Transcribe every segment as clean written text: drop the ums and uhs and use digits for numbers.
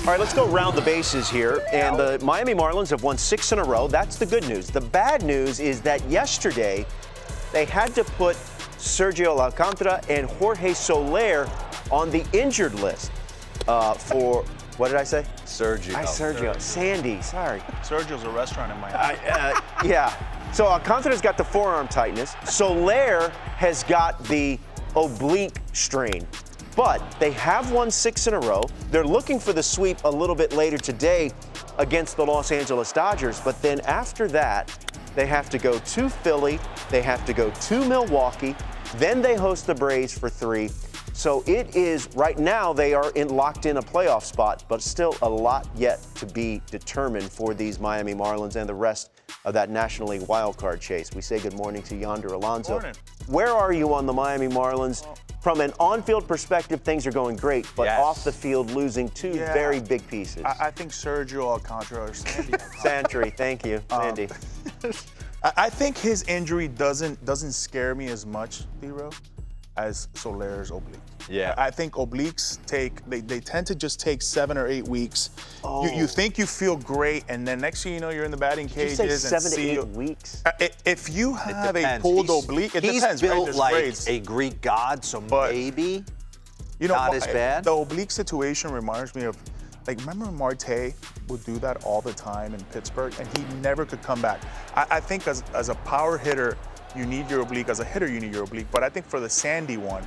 All right, let's go around the bases here. And the Miami Marlins have won 6 in a row. That's the good news. The bad news is that yesterday they had to put Sergio Alcantara and Jorge Soler on the injured list for, what did I say? Sergio. Sandy, sorry. Sergio's a restaurant in Miami. Yeah. So Alcantara's got the forearm tightness. Soler has got the oblique strain. But they have won 6 in a row. They're looking for the sweep a little bit later today against the Los Angeles Dodgers. But then after that, they have to go to Philly. They have to go to Milwaukee. Then they host the Braves for 3. So it is, right now, they are locked in a playoff spot, but still a lot yet to be determined for these Miami Marlins and the rest of that National League wildcard chase. We say good morning to Yonder Alonso. Morning. Where are you on the Miami Marlins? From an on-field perspective, things are going great, but off the field, losing 2 very big pieces. I think Sergio Alcantara or Sandy. Santry, thank you, Sandy. I think his injury doesn't scare me as much, D-Row, as Soler's oblique. Yeah. I think obliques they tend to just take 7 or 8 weeks. You think you feel great, and then next thing you know, you're in the batting cages. Did you say and 7 to 8 weeks? If you have a pulled oblique, it depends. He's built There's like grades. a Greek god, so maybe not as bad. The oblique situation reminds me of, like, remember Marte would do that all the time in Pittsburgh, and he never could come back. I think as a power hitter, you need your oblique. As a hitter, you need your oblique. But I think for the Sandy one,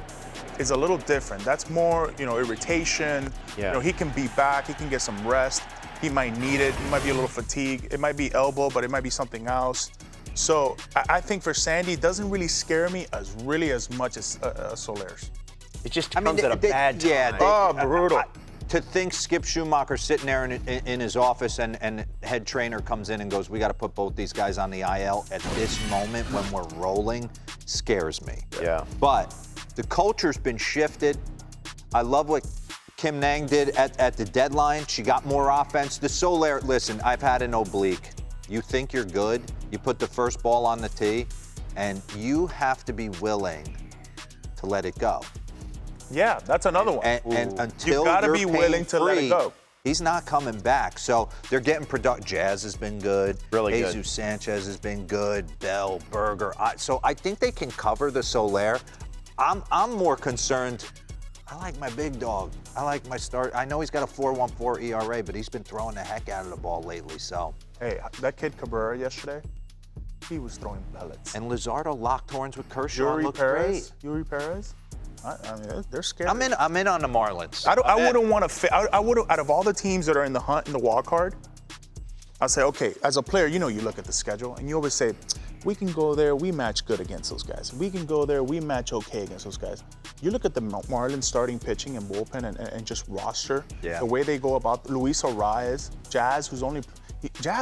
it's a little different. That's more, irritation. Yeah. He can be back. He can get some rest. He might need it. He might be a little fatigued. It might be elbow, but it might be something else. So I think for Sandy, it doesn't really scare me as much as Soler's. It just comes at a bad time. Yeah, brutal. To think Skip Schumacher sitting there in his office and head trainer comes in and goes, we got to put both these guys on the IL at this moment when we're rolling, scares me. Yeah. But the culture's been shifted. I love what Kim Nang did at the deadline. She got more offense. The Soler, listen, I've had an oblique. You think you're good, you put the first ball on the tee, and you have to be willing to let it go. Yeah, that's another one. And until you've got to you're be willing to let it go. He's not coming back. So they're getting product. Jazz has been good. Really good. Jesus Sanchez has been good. Bell, Berger. So I think they can cover the Soler. I'm more concerned. I like my big dog. I like my start. I know he's got a 4.14 ERA, but he's been throwing the heck out of the ball lately. So. Hey, that kid Cabrera yesterday, he was throwing pellets. And Luzardo locked horns with Kershaw. Looked great. Yuri Perez. I mean, they're scary. I'm in on the Marlins. I wouldn't want to. I would out of all the teams that are in the hunt in the wild card, I'd say, okay, as a player, you look at the schedule and you always say, we can go there, we match good against those guys. We can go there, we match okay against those guys. You look at the Marlins starting pitching and bullpen and just roster, the way they go about Luis Arias, Jazz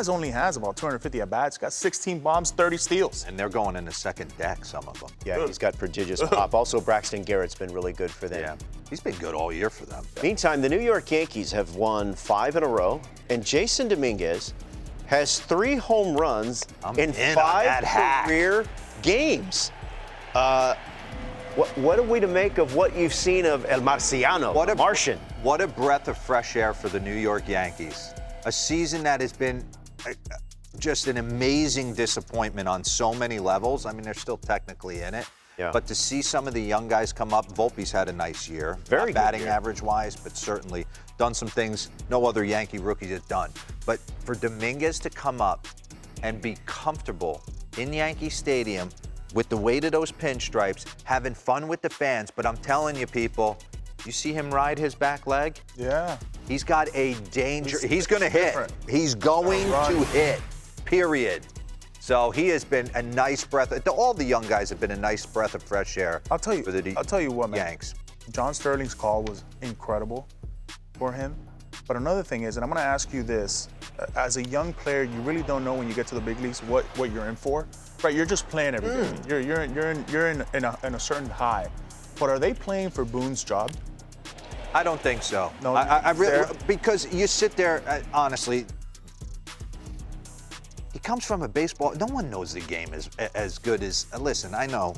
only has about 250 at-bats, got 16 bombs, 30 steals. And they're going in the second deck, some of them. Yeah, he's got prodigious pop. Also, Braxton Garrett's been really good for them. Yeah, he's been good all year for them. Meantime, the New York Yankees have won 5 in a row, and Jason Dominguez has 3 home runs in 5 career games. What are we to make of what you've seen of El Marciano, Martian? What a breath of fresh air for the New York Yankees. A season that has been just an amazing disappointment on so many levels. I mean, they're still technically in it. Yeah. But to see some of the young guys come up, Volpe's had a nice year. Very good batting year. average-wise, but certainly done some things no other Yankee rookie has done. But for Dominguez to come up and be comfortable in Yankee Stadium with the weight of those pinstripes, having fun with the fans, but I'm telling you, people, you see him ride his back leg? Yeah. He's got a danger. He's going to hit. He's going to hit, period. So he has been a nice breath. All the young guys have been a nice breath of fresh air. I'll tell you what, man. Yanks. John Sterling's call was incredible for him. But another thing is, and I'm going to ask you this, as a young player, you really don't know when you get to the big leagues what you're in for, right? You're just playing every day. You're in a certain high. But are they playing for Boone's job? I don't think so. No, I really, because you sit there, honestly, he comes from a baseball. No one knows the game as good as. Listen, I know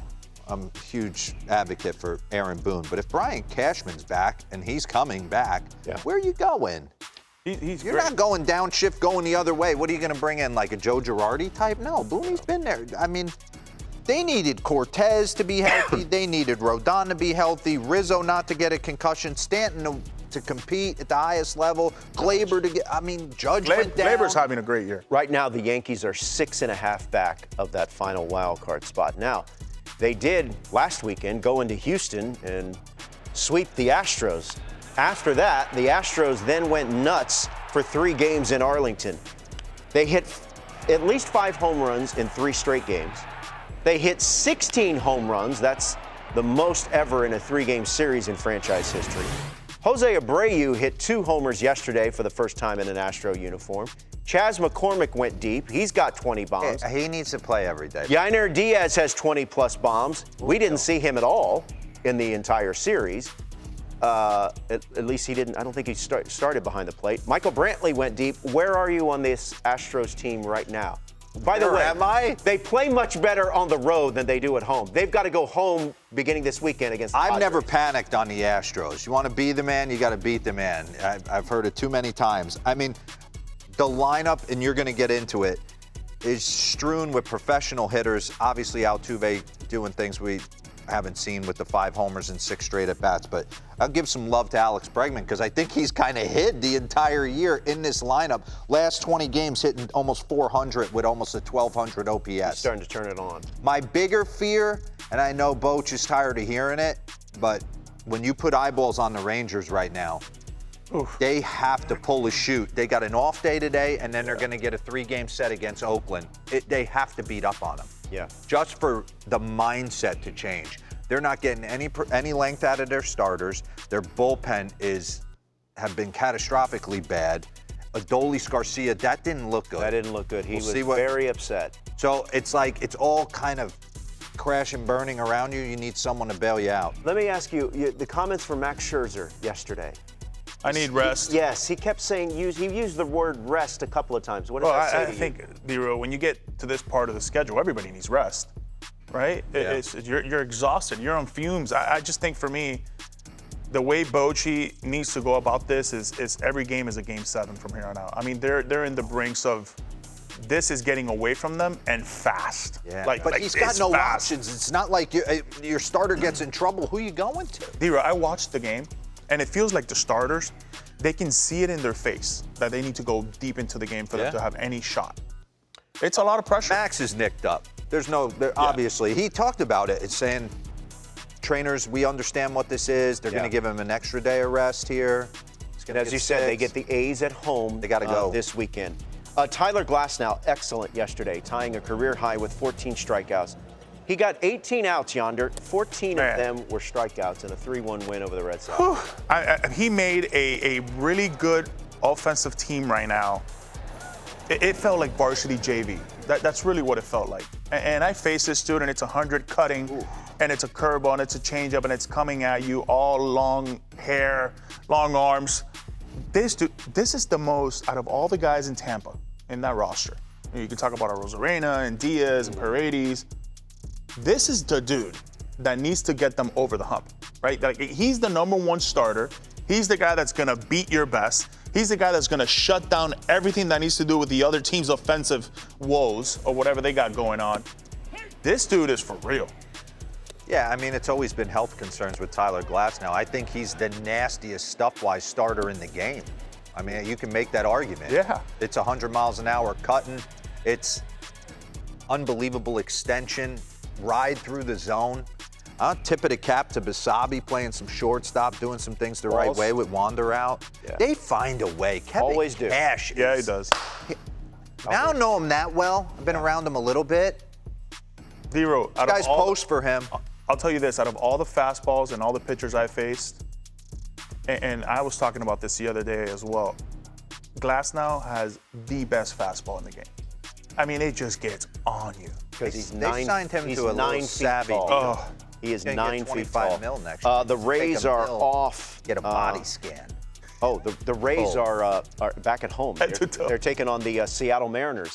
I'm a huge advocate for Aaron Boone, but if Brian Cashman's back and he's coming back, where are you going? He's You're great. not going downshift, going the other way. What are you going to bring in, like a Joe Girardi type? No, Booney's been there. I mean, they needed Cortez to be healthy. They needed Rodon to be healthy. Rizzo not to get a concussion. Stanton to compete at the highest level. Glaber to get, I mean, Judge went down. Glaber's having a great year. Right now, the Yankees are 6.5 back of that final wild card spot. Now, they did last weekend go into Houston and sweep the Astros. After that, the Astros then went nuts for 3 games in Arlington. They hit at least 5 home runs in 3 straight games. They hit 16 home runs. That's the most ever in a 3-game series in franchise history. Jose Abreu hit 2 homers yesterday for the first time in an Astro uniform. Chas McCormick went deep. He's got 20 bombs. He needs to play every day. Yainer Diaz has 20-plus bombs. We didn't see him at all in the entire series. At least he didn't. I don't think he started behind the plate. Michael Brantley went deep. Where are you on this Astros team right now? By the way, they play much better on the road than they do at home. They've got to go home beginning this weekend against the I've Padres. never panicked on the Astros. You want to be the man, you got to beat the man. I've heard it too many times. I mean, the lineup, and you're going to get into it, is strewn with professional hitters. Obviously, Altuve doing things we haven't seen with the 5 homers and 6 straight at-bats. But I'll give some love to Alex Bregman because I think he's kind of hid the entire year in this lineup. Last 20 games hitting almost 400 with almost a 1,200 OPS. He's starting to turn it on. My bigger fear, and I know Boch is tired of hearing it, but when you put eyeballs on the Rangers right now, they have to pull a shoot. They got an off day today, and then they're going to get a 3-game set against Oakland. They have to beat up on them. Yeah. Just for the mindset to change. They're not getting any length out of their starters. Their bullpen have been catastrophically bad. Adolis Garcia, that didn't look good. That didn't look good. He We'll was see very upset. So it's like it's all kind of crash and burning around you. You need someone to bail you out. Let me ask you, the comments from Max Scherzer yesterday. I need rest. Yes, he kept saying, he used the word rest a couple of times. What does that say to I you? think, D-Row, when you get to this part of the schedule, everybody needs rest, right? Yeah. You're exhausted. You're on fumes. I just think for me, the way Bochy needs to go about this is every game is a Game 7 from here on out. I mean, they're in the brinks of this is getting away from them and fast. Yeah. Like He's got it's no fast. options. It's not like your starter gets in trouble. Who are you going to? D-Row, I watched the game. And it feels like the starters, they can see it in their face that they need to go deep into the game for them to have any shot. It's a lot of pressure. Max is nicked up. Obviously, he talked about it. It's saying, trainers, we understand what this is. They're going to give him an extra day of rest here. And as you said, they get the A's at home. They gotta go. This weekend. Tyler Glasnow, excellent yesterday, tying a career high with 14 strikeouts. He got 18 outs yonder. 14 of them were strikeouts in a 3-1 win over the Red Sox. He made a really good offensive team right now. It felt like varsity JV. That's really what it felt like. And I face this dude, and it's 100 cutting, and it's a curveball, and it's a changeup, and it's coming at you, all long hair, long arms. This dude, this is the most out of all the guys in Tampa in that roster. You can talk about Rosarena and Diaz and Paredes. This is the dude that needs to get them over the hump, right? Like, he's the #1 starter. He's the guy that's gonna beat your best. He's the guy that's gonna shut down everything that needs to do with the other team's offensive woes or whatever they got going on. This dude is for real. Yeah, I mean, it's always been health concerns with Tyler Glasnow. I think he's the nastiest stuff-wise starter in the game. I mean, you can make that argument. Yeah. It's 100 miles an hour cutting. It's unbelievable extension, ride through the zone. Tip of the cap to Basabe playing some shortstop, doing some things the right way with Wander out. Yeah. They find a way. Kevin Always do. Cash Yeah, he is- does. I don't know him that well. I've been around him a little bit. D-Row, out Guys of all, post for him. I'll tell you this, out of all the fastballs and all the pitchers I faced, and I was talking about this the other day as well, Glasnow has the best fastball in the game. I mean, it just gets on you. Because he's They signed him he's to a 9 little feet savvy tall. deal. He is He's gonna 9 get feet 25 tall. mil next year. The Rays Take a are mill, off. Get a body scan. The Rays Full. are back at home. Head to toe. They're taking on the Seattle Mariners